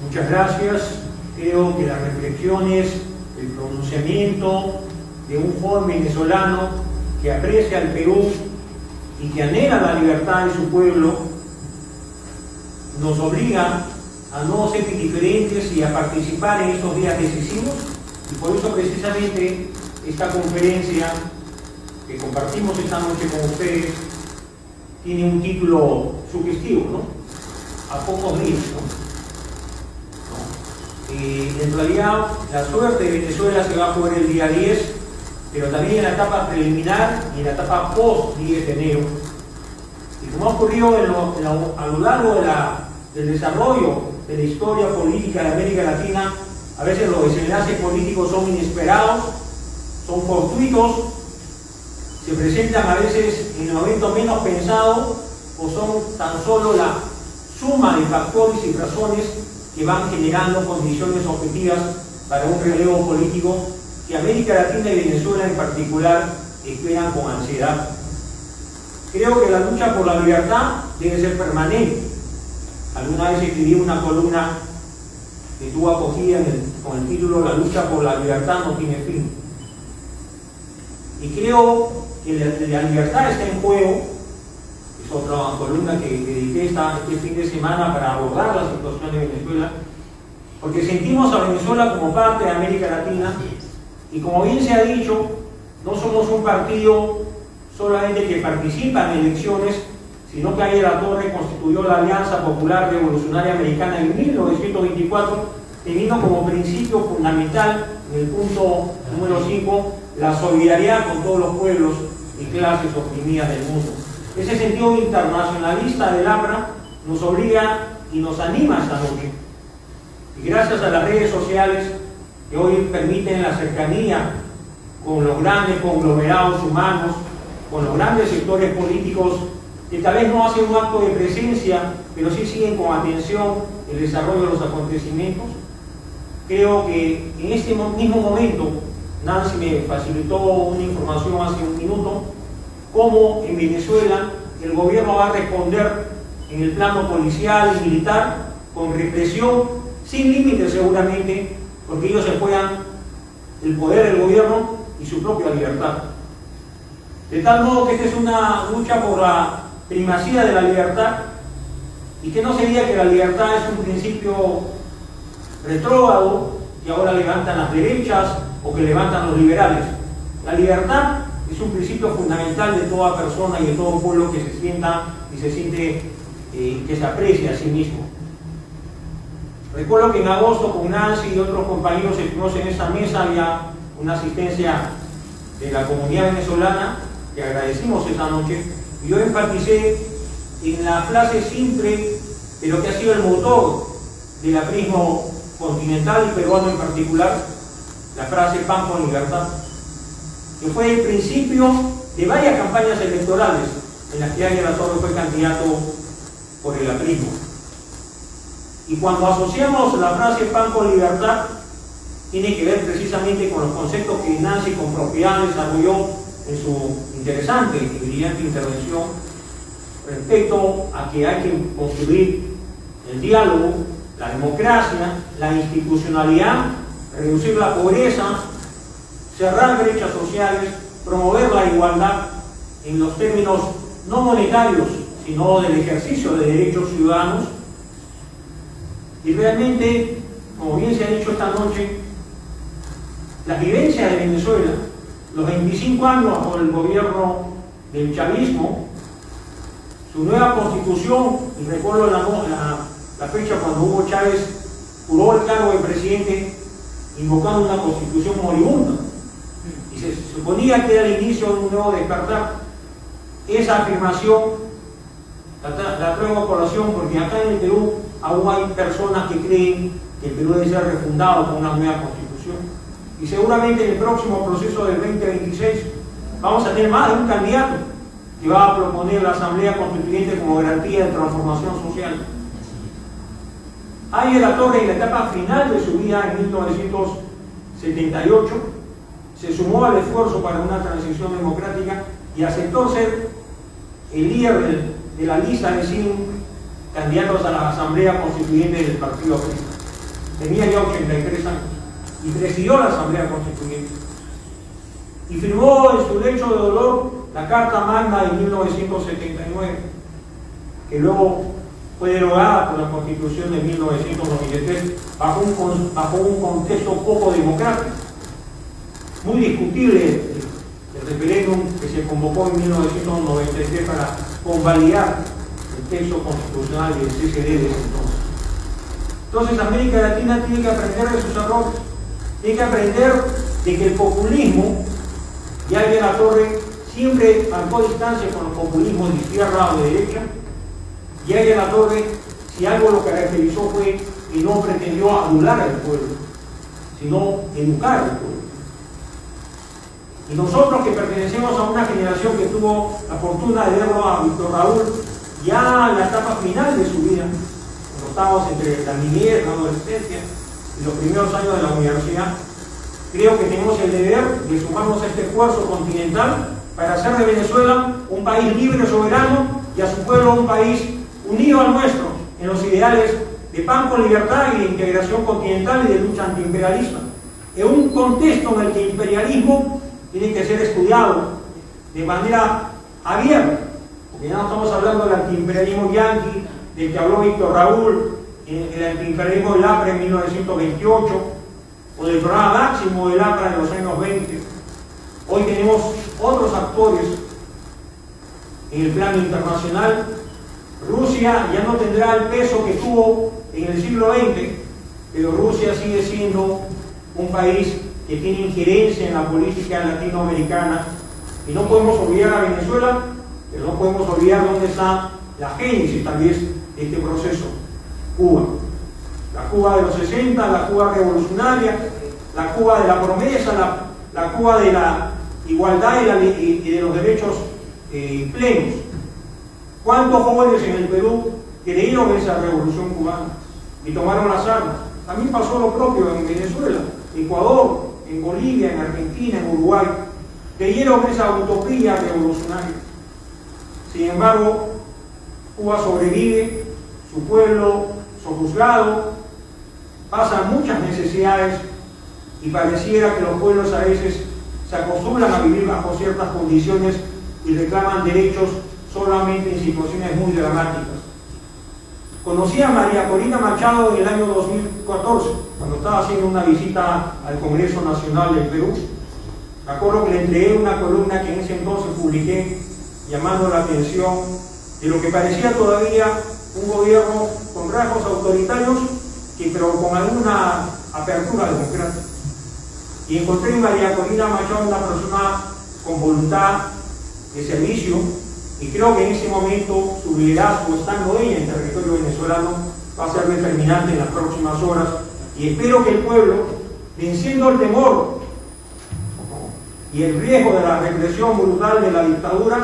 Muchas gracias. Creo que las reflexiones, el pronunciamiento de un joven venezolano que aprecia al Perú y que anhela la libertad de su pueblo, nos obliga a no ser indiferentes y a participar en estos días decisivos, y por eso precisamente esta conferencia que compartimos esta noche con ustedes tiene un título sugestivo, ¿no? A pocos días, ¿no? En realidad la suerte de Venezuela se va a jugar el día 10, pero también en la etapa preliminar y en la etapa post 10 de enero. Y como ha ocurrido a lo largo del desarrollo de la historia política de América Latina, a veces los desenlaces políticos son inesperados, son fortuitos, se presentan a veces en el momento menos pensado, o son tan solo la suma de factores y razones que van generando condiciones objetivas para un relevo político que América Latina y Venezuela en particular esperan con ansiedad. Creo que la lucha por la libertad debe ser permanente. Alguna vez escribí una columna que tuvo acogida con el título "La lucha por la libertad no tiene fin". Y creo que la libertad está en juego. Es otra columna que dediqué este fin de semana para abordar la situación de Venezuela, porque sentimos a Venezuela como parte de América Latina, y como bien se ha dicho, no somos un partido solamente que participa en elecciones, sino que ahí la Torre constituyó la Alianza Popular Revolucionaria Americana en 1924, teniendo como principio fundamental, en el punto número 5, la solidaridad con todos los pueblos y clases oprimidas del mundo. Ese sentido internacionalista del APRA nos obliga y nos anima esta noche. Y gracias a las redes sociales que hoy permiten la cercanía con los grandes conglomerados humanos, con los grandes sectores políticos que tal vez no hacen un acto de presencia, pero sí siguen con atención el desarrollo de los acontecimientos, creo que en este mismo momento, Nancy me facilitó una información hace un minuto, cómo en Venezuela el gobierno va a responder en el plano policial y militar con represión sin límites seguramente, porque ellos se juegan el poder del gobierno y su propia libertad. De tal modo que esta es una lucha por la primacía de la libertad, y que no se diga que la libertad es un principio retrógrado que ahora levantan las derechas o que levantan los liberales. La libertad es un principio fundamental de toda persona y de todo pueblo que se sienta y se siente que se aprecia a sí mismo. Recuerdo que en agosto con Nancy y otros compañeros estuvimos en esa mesa, había una asistencia de la comunidad venezolana que agradecimos esa noche, y yo enfaticé en la frase simple, pero que ha sido el motor del aprismo continental y peruano en particular, la frase "pan con libertad", que fue el principio de varias campañas electorales en las que Arias Latorre fue candidato por el aprismo. Y cuando asociamos la frase "pan con libertad", tiene que ver precisamente con los conceptos que Nancy con propiedad desarrolló en su interesante y brillante intervención respecto a que hay que construir el diálogo, la democracia, la institucionalidad, reducir la pobreza, cerrar brechas sociales, promover la igualdad en los términos no monetarios, sino del ejercicio de derechos ciudadanos. Y realmente, como bien se ha dicho esta noche, la vivencia de Venezuela, los 25 años bajo el gobierno del chavismo, su nueva constitución, y recuerdo la fecha cuando Hugo Chávez juró el cargo de presidente invocando una constitución moribunda, y se suponía que era el inicio de un nuevo despertar. Esa afirmación la traigo a colación porque acá en el Perú aún hay personas que creen que el Perú debe ser refundado con una nueva constitución, y seguramente en el próximo proceso del 2026 vamos a tener más de un candidato que va a proponer la Asamblea Constituyente como garantía de transformación social. Arias Latorre, en la etapa final de su vida en 1978, se sumó al esfuerzo para una transición democrática y aceptó ser el líder de la lista de 100 candidatos a la Asamblea Constituyente del Partido Aprista. tenía ya 83 años y presidió la Asamblea Constituyente. Y firmó en su lecho de dolor la Carta Magna de 1979, que luego fue derogada por la Constitución de 1993 bajo un contexto poco democrático. Muy discutible el referéndum que se convocó en 1993 para convalidar el texto constitucional del CCD de ese entonces. Entonces América Latina tiene que aprender de sus errores, tiene que aprender de que el populismo, ya de la Torre siempre marcó distancia con los populismos de izquierda o de derecha. Y de la Torre, si algo lo caracterizó fue que no pretendió adular al pueblo, sino educar al pueblo. Y nosotros que pertenecemos a una generación que tuvo la fortuna de verlo a Víctor Raúl ya en la etapa final de su vida, cuando estábamos entre la niñez, la adolescencia y los primeros años de la universidad, creo que tenemos el deber de sumarnos a este esfuerzo continental para hacer de Venezuela un país libre, soberano, y a su pueblo un país unido al nuestro en los ideales de paz con libertad y de integración continental y de lucha antiimperialista. En un contexto en el que el imperialismo tiene que ser estudiado de manera abierta, porque ya no estamos hablando del antiimperialismo yanqui, del que habló Víctor Raúl, el antiimperialismo del APRA en 1928, o del programa máximo del APRA en los años 20. Hoy tenemos otros actores en el plano internacional. Rusia ya no tendrá el peso que tuvo en el siglo XX, pero Rusia sigue siendo un país que tiene injerencia en la política latinoamericana, y no podemos olvidar a Venezuela, pero no podemos olvidar dónde está la génesis también de este proceso: Cuba. La Cuba de los 60, la Cuba revolucionaria, la Cuba de la promesa, la Cuba de la igualdad y de los derechos plenos. ¿Cuántos jóvenes en el Perú creyeron en esa revolución cubana y tomaron las armas? También pasó lo propio en Venezuela, Ecuador, en Bolivia, en Argentina, en Uruguay. Creyeron en esa utopía revolucionaria. Sin embargo, Cuba sobrevive, su pueblo sojuzgado, pasan muchas necesidades, y pareciera que los pueblos a veces se acostumbran a vivir bajo ciertas condiciones y reclaman derechos solamente en situaciones muy dramáticas. Conocí a María Corina Machado en el año 2014, cuando estaba haciendo una visita al Congreso Nacional del Perú. Me acuerdo que le entregué una columna que en ese entonces publiqué, llamando la atención de lo que parecía todavía un gobierno con rasgos autoritarios, pero con alguna apertura democrática. Y encontré en María Corina Machado una persona con voluntad de servicio, y creo que en ese momento su liderazgo, estando ella en territorio venezolano, va a ser determinante en las próximas horas, y espero que el pueblo, venciendo el temor y el riesgo de la represión brutal de la dictadura,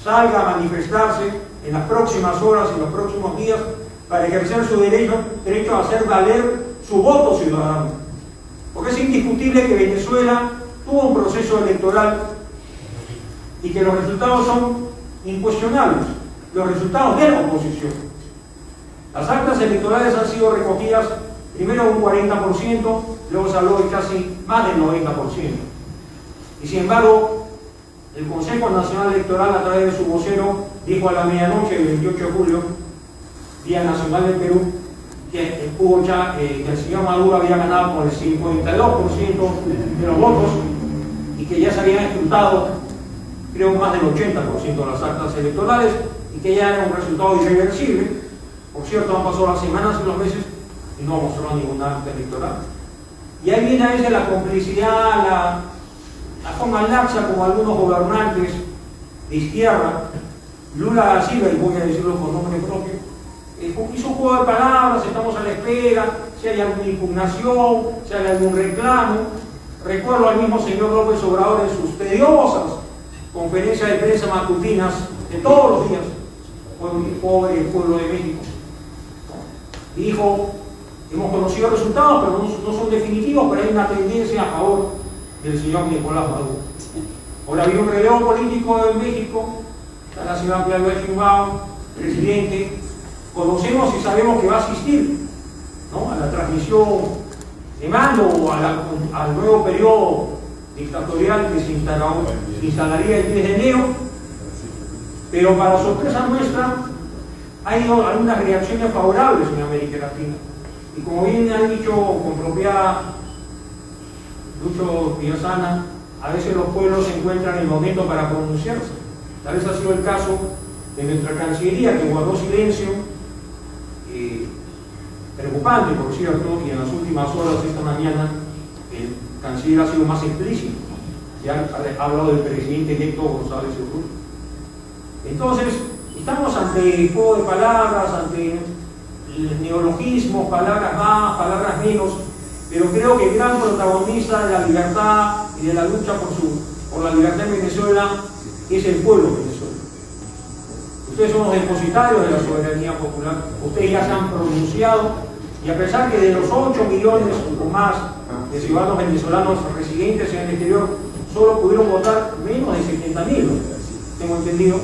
salga a manifestarse en las próximas horas y en los próximos días para ejercer su derecho a hacer valer su voto ciudadano. Porque es indiscutible que Venezuela tuvo un proceso electoral y que los resultados son incuestionables, los resultados de la oposición. Las actas electorales han sido recogidas primero un 40%, luego se habló de casi más del 90%. Y sin embargo, el Consejo Nacional Electoral, a través de su vocero, dijo a la medianoche del 28 de julio, Día Nacional del Perú, que el señor Maduro había ganado por el 52% de los votos y que ya se habían escrutado, creo, más del 80% de las actas electorales, y que ya era un resultado irreversible. Por cierto, han pasado las semanas y los meses y no ha mostrado ninguna acta electoral. Y ahí viene a veces la complicidad, la forma laxa como algunos gobernantes de izquierda. Lula da Silva, y voy a decirlo con nombre propio, hizo un juego de palabras: estamos a la espera, si hay alguna impugnación, si hay algún reclamo. Recuerdo al mismo señor López Obrador en sus tediosas conferencias de prensa matutinas de todos los días: pobre el pueblo de México. Dijo: hemos conocido resultados, pero no son definitivos, pero hay una tendencia a favor del señor Nicolás Maduro. Ahora había un relevo político en México, está la señora Claudia Sheinbaum, presidente, conocemos y sabemos que va a asistir, ¿no?, a la transmisión de mando o al nuevo periodo dictatorial que se instalaría el 10 de enero, pero para sorpresa nuestra hay algunas reacciones favorables en América Latina. Y como bien ha dicho con propiedad Lucho Villasana, a veces los pueblos se encuentran en el momento para pronunciarse. Tal vez ha sido el caso de nuestra Cancillería, que guardó silencio, preocupante por cierto, y en las últimas horas de esta mañana el canciller ha sido más explícito, ya ha hablado del presidente electo González Urrutia. Entonces, estamos ante juego de palabras, ante neologismos, palabras más, palabras menos, pero creo que el gran protagonista de la libertad y de la lucha por la libertad en Venezuela es el pueblo venezolano. Ustedes son los depositarios de la soberanía popular, ustedes ya se han pronunciado, y a pesar que de los 8 millones o más de ciudadanos venezolanos residentes en el exterior solo pudieron votar menos de 70.000, tengo entendido,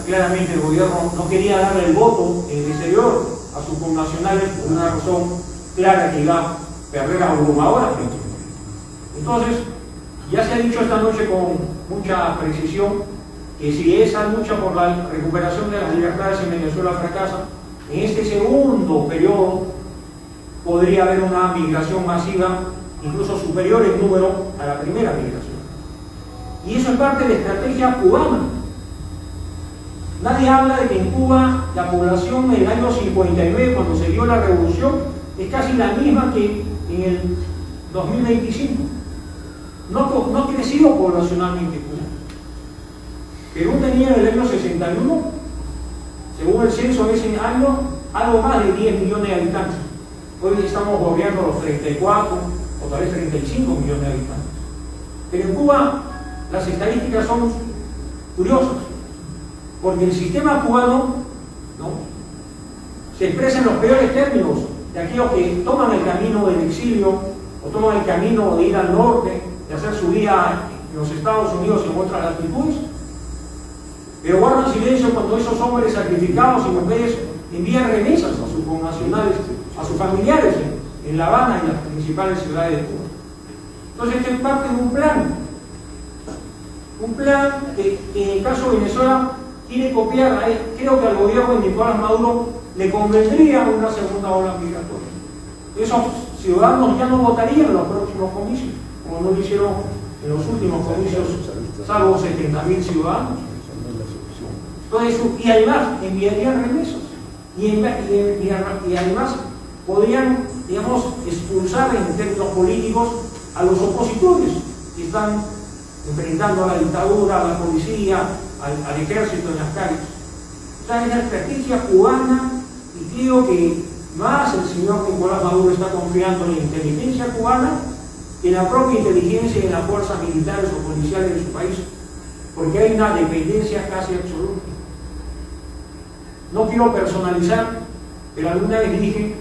claramente el gobierno no quería darle el voto en el exterior a sus connacionales por una razón clara que iba a perder abrumadoramente. Entonces, ya se ha dicho esta noche con mucha precisión que si esa lucha por la recuperación de las libertades en Venezuela fracasa, en este segundo periodo podría haber una migración masiva, incluso superior en número a la primera migración. Y eso es parte de la estrategia cubana. Nadie habla de que en Cuba la población en el año 59, cuando se dio la revolución, es casi la misma que en el 2025. No ha crecido poblacionalmente Cuba. Perú tenía en el año 61, según el censo de ese año, algo más de 10 millones de habitantes. Hoy estamos bordeando los 34 o tal vez 35 millones de habitantes. Pero en Cuba las estadísticas son curiosas, porque el sistema cubano, ¿no?, se expresa en los peores términos de aquellos que toman el camino del exilio o toman el camino de ir al norte, de hacer su vida en los Estados Unidos y en otras latitudes, pero guardan silencio cuando esos hombres sacrificados y mujeres envían remesas a sus connacionales, a sus familiares en La Habana y en las principales ciudades de Cuba. Entonces, esto es parte de un plan que en el caso de Venezuela quiere copiar. Creo que al gobierno de Nicolás Maduro le convendría una segunda ola migratoria. Esos ciudadanos ya no votarían en los próximos comicios, como no lo hicieron en los últimos comicios, salvo 70.000 ciudadanos. Entonces, y además enviarían remesas y además podrían, digamos, expulsar en términos políticos a los opositores que están enfrentando a la dictadura, a la policía, al ejército en las calles. O sea, es la estrategia cubana, y creo que más el señor Nicolás Maduro está confiando en la inteligencia cubana que en la propia inteligencia y en las fuerzas militares o policiales de su país, porque hay una dependencia casi absoluta. No quiero personalizar, pero alguna vez dije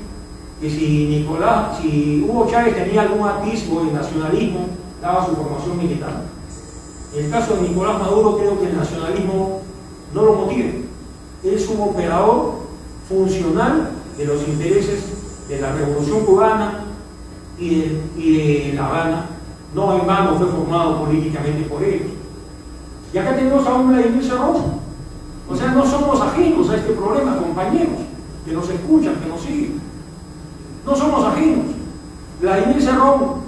que si Hugo Chávez tenía algún atisbo de nacionalismo, daba su formación militar. En el caso de Nicolás Maduro, creo que el nacionalismo no lo motiva. Él es un operador funcional de los intereses de la Revolución Cubana y de La Habana. No en vano fue formado políticamente por ellos. Y acá tenemos a un Vladimir Cerrón. O sea, no somos ajenos a este problema, compañeros, que nos escuchan, que nos siguen. No somos ajenos. Vladimir Cerrón,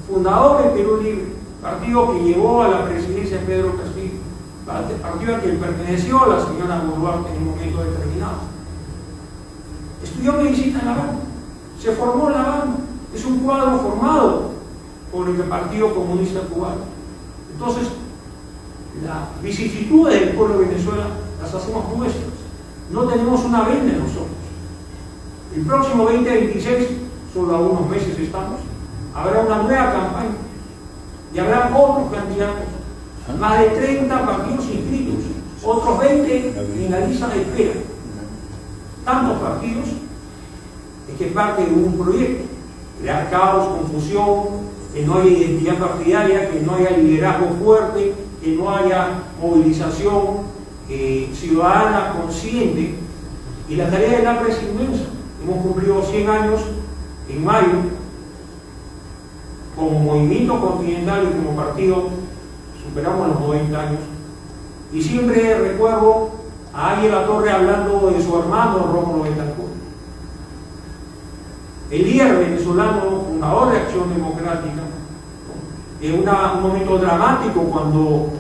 fundador del Perú Libre, partido que llevó a la presidencia de Pedro Castillo, partido al que perteneció a la señora Boluarte en un momento determinado. Estudió medicina en La Habana, se formó en La Habana, es un cuadro formado por el Partido Comunista Cubano. Entonces, las vicisitudes del pueblo de Venezuela las hacemos nuestras. No tenemos una venda en nosotros. El próximo 2026, solo a unos meses estamos, habrá una nueva campaña y habrá otros candidatos, más de 30 partidos inscritos, otros 20 en la lista de espera. Tantos partidos es que parte de un proyecto, crear caos, confusión, que no haya identidad partidaria, que no haya liderazgo fuerte, que no haya movilización ciudadana consciente. Y la tarea del APRE es inmensa, Hemos cumplido 100 años en mayo, como movimiento continental y como partido superamos los 90 años. Y siempre recuerdo a Águila Latorre hablando de su hermano Rómulo Betancourt, el líder venezolano, fundador de Acción Democrática, en un momento dramático cuando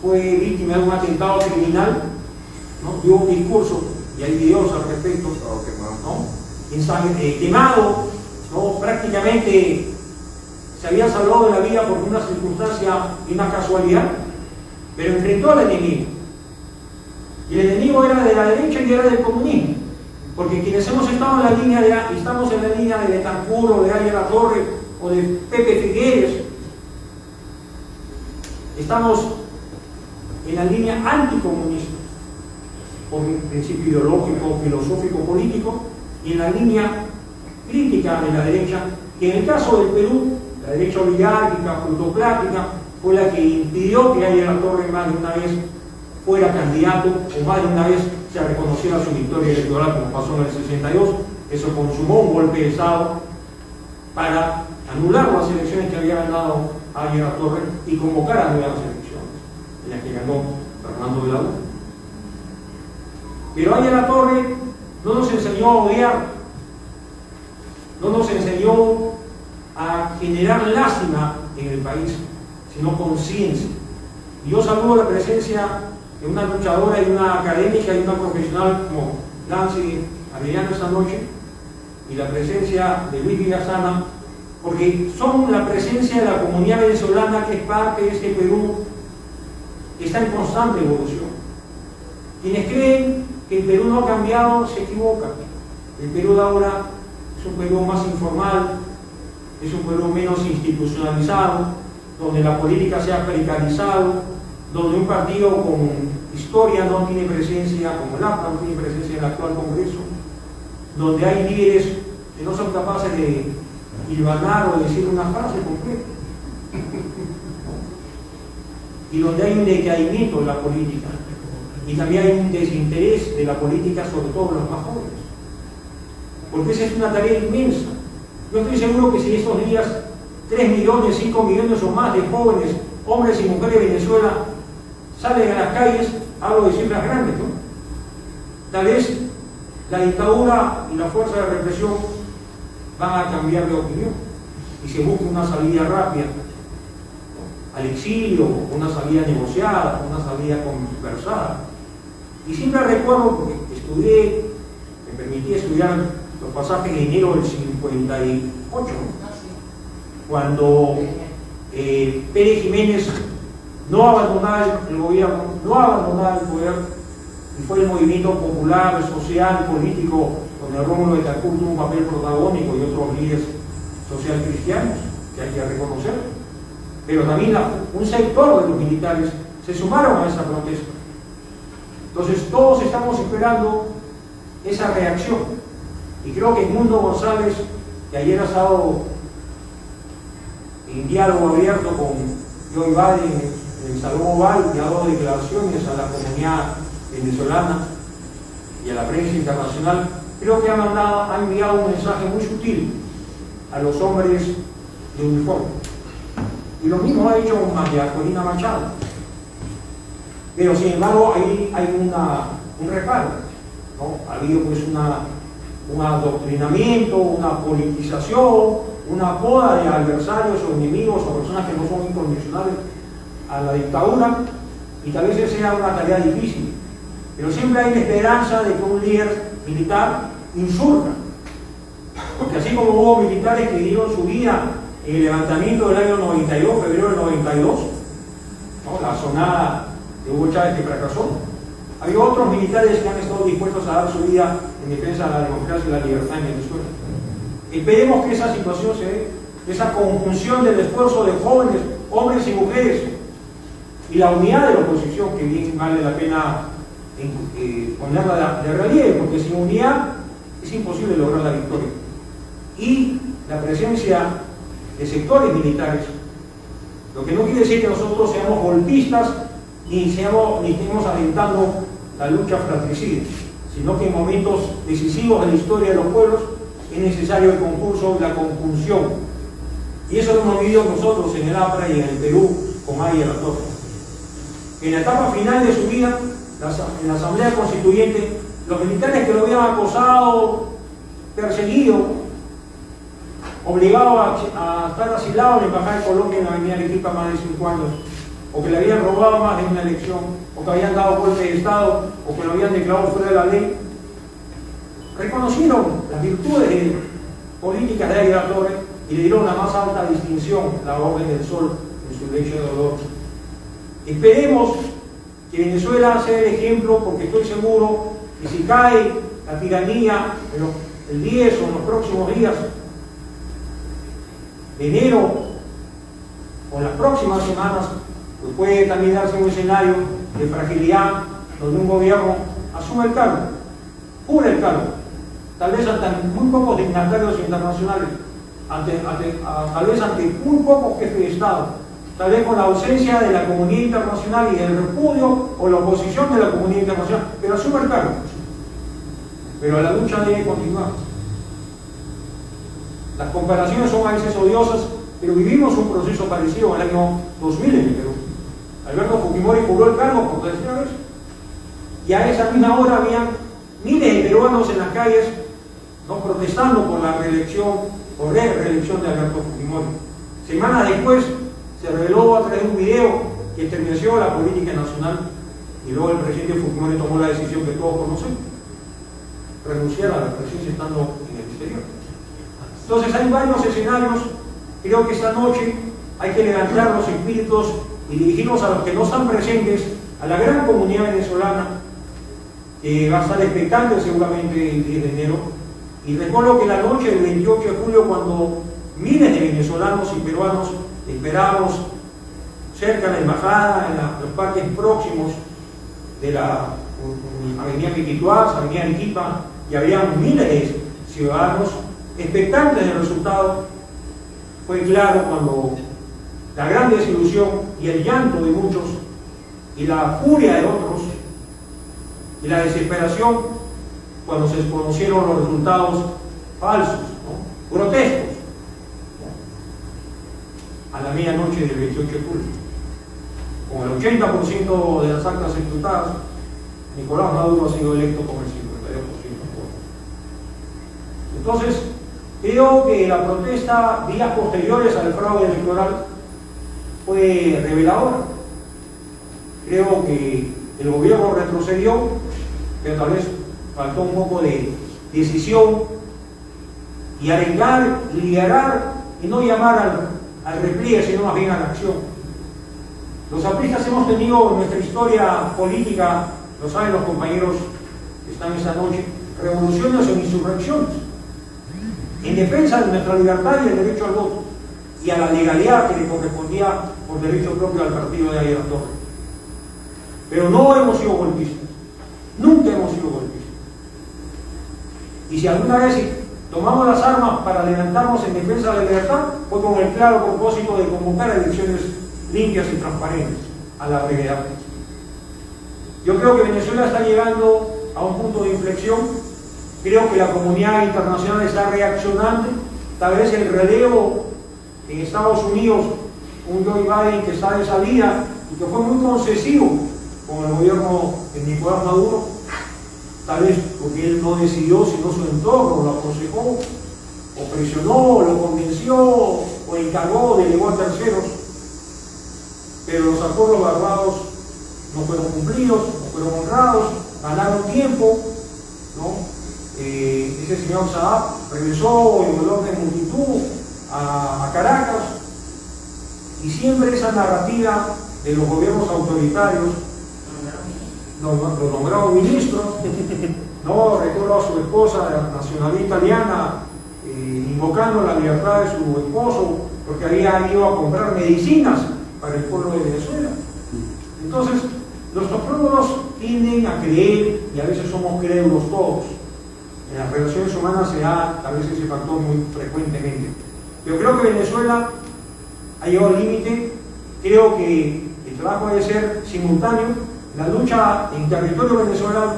fue víctima de un atentado criminal, ¿no? Dio un discurso, y hay videos al respecto, ¿no? Quemado, ¿no? Prácticamente se había salvado de la vida por una circunstancia y una casualidad, pero enfrentó al enemigo. Y el enemigo era de la derecha y era del comunismo, porque quienes hemos estado en la línea estamos en la línea de Betancourt o de Águila Latorre o de Pepe Figueres, estamos en la línea anticomunista, por un principio ideológico, filosófico, político, y en la línea crítica de la derecha, que en el caso del Perú, la derecha oligárquica, plutocrática, fue la que impidió que Águila Latorre más de una vez fuera candidato, o más de una vez se reconociera su victoria electoral, como pasó en el 62. Eso consumó un golpe de Estado para anular las elecciones que había ganado Águila Latorre y convocar a nuevas elecciones, en las que ganó Fernando de la U. Pero Águila Latorre no nos enseñó a odiar, no nos enseñó a generar lástima en el país, sino conciencia. Y yo saludo la presencia de una luchadora y una académica y una profesional como Nancy Arellano esta noche, y la presencia de Luis Villasana, porque son la presencia de la comunidad venezolana que es parte de este Perú que está en constante evolución. Quienes creen que el Perú no ha cambiado se equivocan. El Perú de ahora es un Perú más informal, es un Perú menos institucionalizado, donde la política se ha precarizado, donde un partido con historia no tiene presencia, como el APRA no tiene presencia en el actual Congreso, donde hay líderes que no son capaces de hilvanar o decir una frase completa, y donde hay un decaimiento de la política, y también hay un desinterés de la política, sobre todo los más jóvenes, porque esa es una tarea inmensa. Yo estoy seguro que si estos días 3 millones, 5 millones o más de jóvenes, hombres y mujeres de Venezuela salen a las calles, hablo de cifras grandes, ¿no? Tal vez la dictadura y la fuerza de represión van a cambiar de opinión y se busca una salida rápida, ¿no? Al exilio, una salida negociada, una salida conversada. Y siempre recuerdo, porque estudié, me permití estudiar los pasajes de enero del 58, ¿no? Cuando Pérez Jiménez no abandonaba el gobierno, no abandonaba el poder, y fue el movimiento popular, social, político, donde Rómulo Betancourt tuvo un papel protagónico y otros líderes social cristianos, que hay que reconocer. Pero también un sector de los militares se sumaron a esa protesta. Entonces todos estamos esperando esa reacción. Y creo que Edmundo González, que ayer ha estado en diálogo abierto con Joe Biden en el Salón Oval, y ha dado declaraciones a la comunidad venezolana y a la prensa internacional, creo que ha enviado un mensaje muy sutil a los hombres de uniforme. Y lo mismo ha dicho María Corina Machado. Pero sin embargo ahí hay un reparo, ¿no? Ha habido pues un adoctrinamiento, una politización, una poda de adversarios o enemigos o personas que no son incondicionales a la dictadura, y tal vez esa sea una tarea difícil, pero siempre hay la esperanza de que un líder militar insurja, porque así como hubo militares que dieron su vida en el levantamiento del año 92, febrero del 92, ¿no? La sonada de Hugo Chávez que fracasó, hay otros militares que han estado dispuestos a dar su vida en defensa de la democracia y la libertad en Venezuela. Esperemos que esa situación se dé, esa conjunción del esfuerzo de jóvenes, hombres y mujeres, y la unidad de la oposición, que bien vale la pena ponerla de relieve, porque sin unidad es imposible lograr la victoria. Y la presencia de sectores militares, lo que no quiere decir que nosotros seamos golpistas ni estemos alentando la lucha fratricida. sino que en momentos decisivos de la historia de los pueblos es necesario el concurso y la conjunción. Y eso lo hemos vivido nosotros en el APRA y en el Perú con Aya La Torre. En la etapa final de su vida, en la Asamblea Constituyente, los militares que lo habían acosado, perseguido, obligado a estar asilado en la Embajada de Colombia en la Avenida Arequipa más de 5 años, o que le habían robado más de una elección, o que habían dado golpe de Estado, o que lo habían declarado fuera de la ley, reconocieron las virtudes políticas de Aya La Torre y le dieron la más alta distinción, la Orden del Sol, en su lecho de dolor. Esperemos que Venezuela sea el ejemplo, porque estoy seguro que si cae la tiranía el 10 o en los próximos días de enero o en las próximas semanas, pues puede también darse un escenario de fragilidad donde un gobierno asume el cargo, jure el cargo, tal vez ante muy pocos dignatarios internacionales, tal vez ante muy pocos jefes de Estado, tal vez con la ausencia de la comunidad internacional y del repudio o la oposición de la comunidad internacional, pero asume el cargo. Pero la lucha debe continuar. Las comparaciones son a veces odiosas, pero vivimos un proceso parecido en el año 2000 en el Perú. Alberto Fujimori juró el cargo por tercera vez. Y a esa misma hora habían miles de peruanos en las calles, ¿no?, protestando por la reelección o reelección de Alberto Fujimori. Semanas después se reveló a través de un video que estremeció la política nacional y luego el presidente Fujimori tomó la decisión que todos conocen: renunciar a la presidencia estando en el exterior. Entonces hay varios escenarios. Creo que esta noche hay que levantar los espíritus y dirigirnos a los que no están presentes, a la gran comunidad venezolana que va a estar expectante seguramente el 10 de enero. Y recuerdo que la noche del 28 de julio, cuando miles de venezolanos y peruanos esperamos cerca de la embajada, en los parques próximos de la Avenida Piquituás, Avenida Arequipa, y había miles de ciudadanos expectantes del resultado, fue claro cuando la gran desilusión y el llanto de muchos y la furia de otros y la desesperación cuando se conocieron los resultados falsos, ¿no?, grotescos, ¿no?, a la medianoche del 28 de julio. Con el 80% de las actas escrutadas, Nicolás Maduro ha sido electo con el 52%. Entonces, creo que la protesta días posteriores al fraude electoral fue reveladora. Creo que el gobierno retrocedió, pero tal vez faltó un poco de decisión y arengar, liderar y no llamar al repliegue, sino más bien a la acción. Los apristas hemos tenido en nuestra historia política, lo saben los compañeros que están esta noche, revoluciones o insurrecciones en defensa de nuestra libertad y el derecho al voto y a la legalidad que le correspondía por derecho propio al partido de Aya La Torre. Pero no hemos sido golpistas, nunca hemos sido golpistas. Y si alguna vez tomamos las armas para levantarnos en defensa de la libertad, fue con el claro propósito de convocar elecciones limpias y transparentes a la brevedad. Yo creo que Venezuela está llegando a un punto de inflexión. Creo que la comunidad internacional está reaccionando. Tal vez el relevo en Estados Unidos, un Joe Biden que está de salida y que fue muy concesivo con el gobierno de Nicolás Maduro, tal vez porque él no decidió, sino su entorno lo aconsejó, o presionó, lo convenció, o encargó, delegó a terceros. Pero los acuerdos barbados no fueron cumplidos, no fueron honrados, ganaron tiempo, ¿no? Ese señor Saab regresó en el orden de multitud a Caracas, y siempre esa narrativa de los gobiernos autoritarios, lo nombraron ministro, no, recuerdo a su esposa, la nacionalidad italiana, invocando la libertad de su esposo porque había ido a comprar medicinas para el pueblo de Venezuela. Entonces, los pueblos tienden a creer, y a veces somos crédulos todos. En las relaciones humanas se da a veces ese factor muy frecuentemente. Pero creo que Venezuela ha llegado al límite. Creo que el trabajo debe ser simultáneo. La lucha en territorio venezolano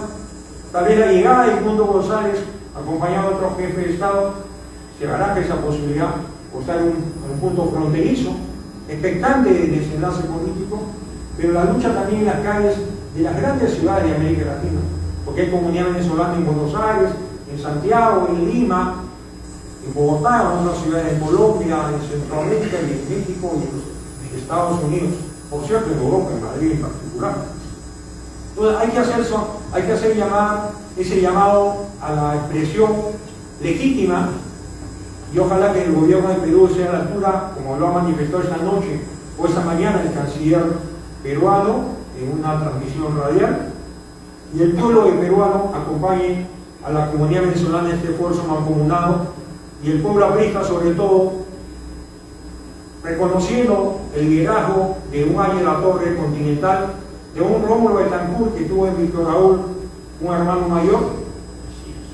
Tal vez la llegada de Edmundo González, acompañado de otro jefe de Estado, se baraja esa posibilidad, o está en un punto fronterizo, expectante de desenlace político, pero la lucha también en las calles de las grandes ciudades de América Latina, porque hay comunidad venezolana en Buenos Aires, en Santiago, en Lima, en Bogotá, en otras ciudades de Colombia, en Centroamérica y en México y en Estados Unidos, por cierto en Europa, en Madrid en particular. Entonces hay que hacer ese llamado a la expresión legítima, y ojalá que el gobierno de Perú sea a la altura, como lo ha manifestado esta noche o esta mañana el canciller peruano en una transmisión radial, y el pueblo peruano acompañe a la comunidad venezolana en este esfuerzo mancomunado, y el pueblo aprista sobre todo, reconociendo el liderazgo de un Ángel Latorre Continental, de un Rómulo Betancourt que tuvo en Víctor Raúl un hermano mayor,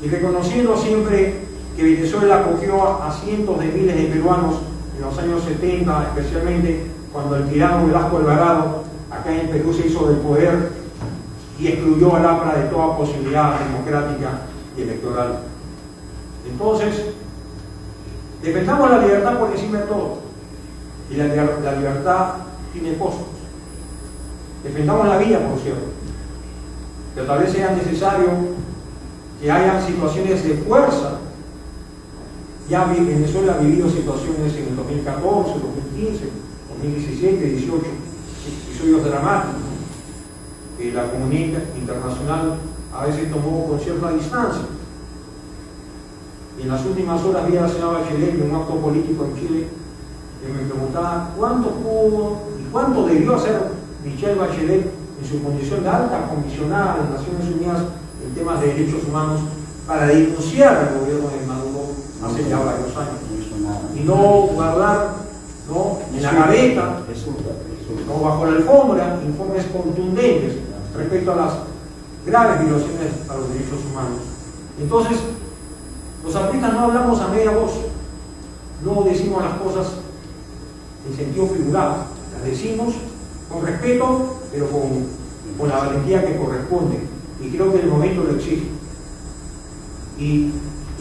y reconociendo siempre que Venezuela acogió a cientos de miles de peruanos en los años 70, especialmente cuando el tirano Velasco Alvarado acá en Perú se hizo del poder y excluyó al APRA de toda posibilidad democrática y electoral. Entonces, defendamos la libertad por encima de todo, y la libertad tiene costos. Defendamos la vida, por cierto, pero tal vez sea necesario que haya situaciones de fuerza. Ya Venezuela ha vivido situaciones en el 2014, 2015, 2017, 2018, episodios dramáticos que la comunidad internacional a veces tomó con cierta distancia. Y en las últimas horas vi a la señora Bachelet en un acto político en Chile que me preguntaba cuánto pudo y cuánto debió hacer Michelle Bachelet en su condición de alta comisionada de las Naciones Unidas en temas de derechos humanos para denunciar al gobierno de Maduro hace ya varios años, y no guardar en la gaveta, no bajo la alfombra, informes contundentes respecto a las graves violaciones a los derechos humanos. Entonces, los apristas no hablamos a media voz, no decimos las cosas en sentido figurado, las decimos con respeto, pero con la valentía que corresponde, y creo que el momento lo exige. Y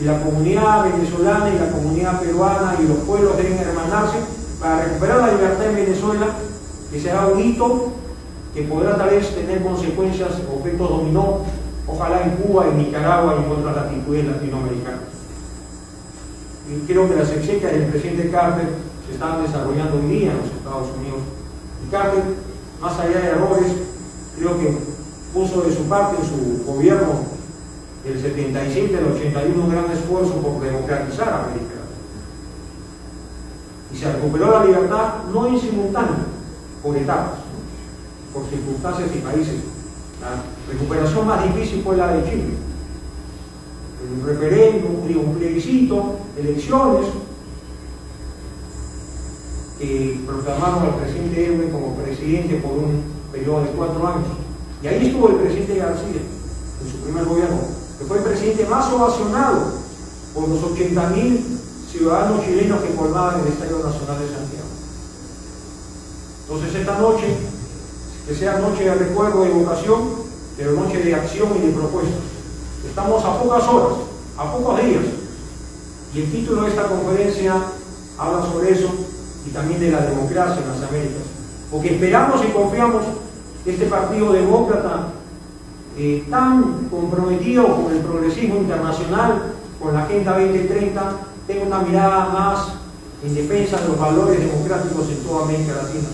la comunidad venezolana y la comunidad peruana y los pueblos deben hermanarse para recuperar la libertad en Venezuela, que será un hito que podrá tal vez tener consecuencias o efectos dominó, ojalá en Cuba, en Nicaragua y en otras latitudes latinoamericanas. Y creo que las exequias del presidente Carter se están desarrollando hoy día en los Estados Unidos. Y Carter, más allá de errores, creo que puso de su parte en su gobierno del 77 al 81 un gran esfuerzo por democratizar América. Y se recuperó la libertad no en simultáneo, por etapas, por circunstancias y países. La recuperación más difícil fue la de Chile. Un referéndum, un plebiscito, elecciones que proclamaron al presidente Erwin como presidente por un periodo de 4 años. Y ahí estuvo el presidente García en su primer gobierno, que fue el presidente más ovacionado por los 80.000 ciudadanos chilenos que colmaban el Estadio Nacional de Santiago. Entonces esta noche, que sea noche de recuerdo, de evocación, pero noche de acción y de propuestas. Estamos a pocas horas, a pocos días, y el título de esta conferencia habla sobre eso y también de la democracia en las Américas, porque esperamos y confiamos que este partido demócrata tan comprometido con el progresismo internacional, con la Agenda 2030, tenga una mirada más en defensa de los valores democráticos en toda América Latina.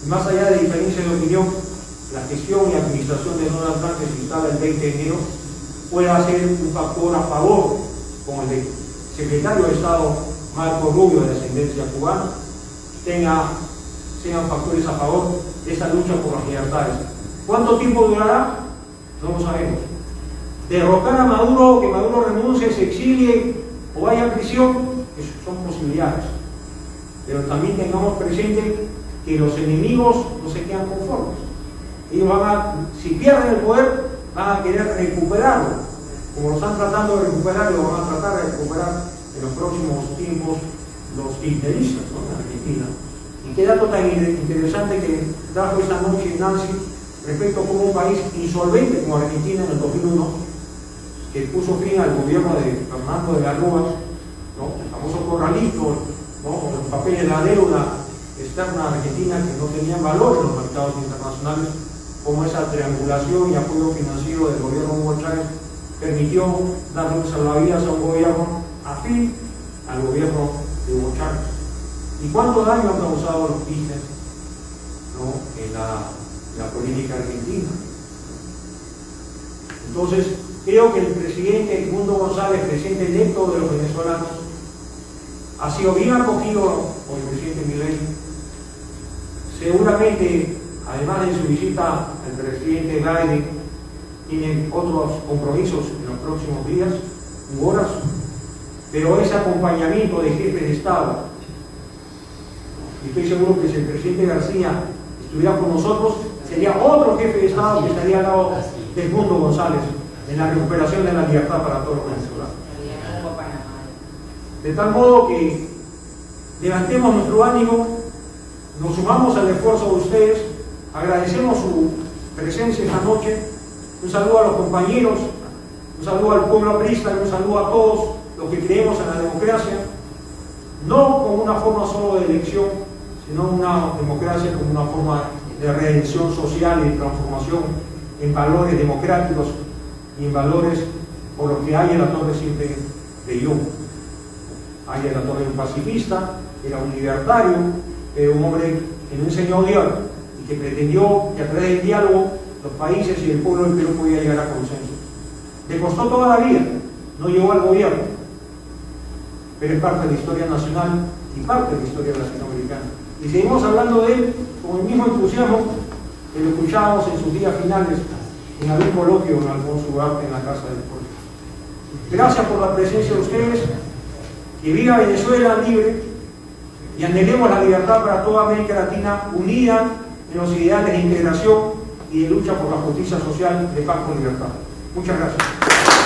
Y más allá de diferencias de opinión, la gestión y administración de Donald Trump, que se instala el 20 de enero, pueda ser un factor a favor, como el del secretario de Estado Marco Rubio, de ascendencia cubana, sean factores a favor de esta lucha por las libertades. ¿Cuánto tiempo durará? No lo sabemos. Derrocar a Maduro, que Maduro renuncie, se exilie o vaya a prisión, son posibilidades. Pero también tengamos presente que los enemigos no se quedan conformes. Ellos si pierden el poder, van a querer recuperarlo. Como lo están tratando de recuperar, lo van a tratar de recuperar en los próximos tiempos los kirchneristas, ¿no?, en Argentina. Y qué dato tan interesante que trajo esta noche Nancy, respecto a cómo un país insolvente como Argentina en el 2001, que puso fin al gobierno de Fernando de la Rúa, ¿no? El famoso corralito, ¿no? Con los papeles de la deuda externa argentina que no tenían valor en los mercados internacionales, como esa triangulación y apoyo financiero del gobierno de Hugo Chávez permitió darle salvavidas a un gobierno afín al gobierno de Hugo Chávez. ¿Y cuánto daño han causado los business, ¿no? en la política argentina? Entonces, creo que el presidente Edmundo González, presidente electo de los venezolanos, ha sido bien acogido por el presidente Milei. Seguramente, además de su visita al presidente Biden, tiene otros compromisos en los próximos días u horas, pero ese acompañamiento de jefes de Estado, y estoy seguro que si el presidente García estuviera con nosotros, sería otro jefe de Estado que estaría al lado de Edmundo González en la recuperación de la libertad para todos los venezolanos. De tal modo que levantemos nuestro ánimo, nos sumamos al esfuerzo de ustedes, agradecemos su presencia esta noche, un saludo a los compañeros, un saludo al pueblo aprista, un saludo a todos los que creemos en la democracia, no como una forma solo de elección, sino una democracia como una forma de redención social y de transformación en valores democráticos y en valores por lo que hay en la Torre siempre de Jung. Hay en la Torre un pacifista, era un libertario, era un hombre que no enseñó a odiar y que pretendió que a través del diálogo los países y el pueblo del Perú podía llegar a consenso. Le costó toda la vida, no llegó al gobierno, pero es parte de la historia nacional y parte de la historia latinoamericana. Y seguimos hablando de él con el mismo entusiasmo que lo escuchábamos en sus días finales en algún coloquio en Alfonso Ugarte en la Casa del Pueblo. Gracias por la presencia de ustedes, que viva Venezuela libre y anhelemos la libertad para toda América Latina unida en los ideales de integración y de lucha por la justicia social de paz con libertad. Muchas gracias.